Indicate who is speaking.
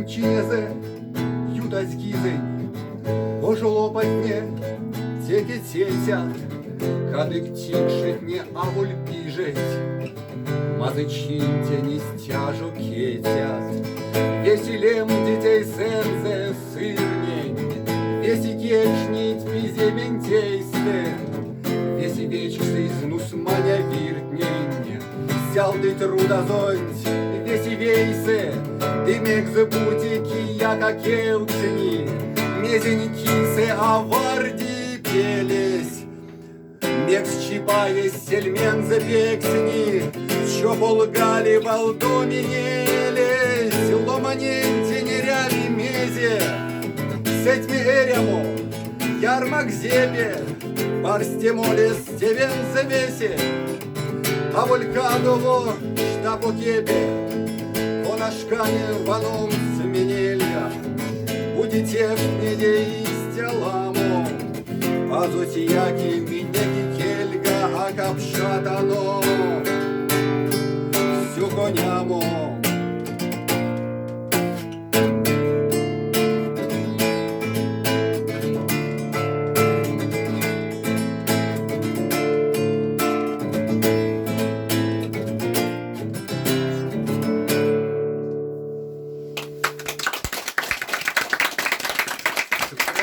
Speaker 1: cineze, iudați ghizei, o жолопатне, теки тетят, кадык тиншит не авуль пижить, мазычинте не стяжу кетят, веселем детей сензе сырнень, веси кечнить пизементейсте, веси вечцы знус маня виртнень, взял ты трудозонть, веси вейсе, дымек забутики, яка кеучни, мезенькисе аварди пелесь, мекс чипаясь, сельмен запексни, чё полгали волдоми нелесь, ломаненте неряви мезе, сетьми эрямо, ярмак зебе, барстемолес стевен завесе, а волькадово штабо кебе, понашкане ваном сменелья, у детев не деистяламо, а зосияки минеки кельга, а капшатано, всю конямо.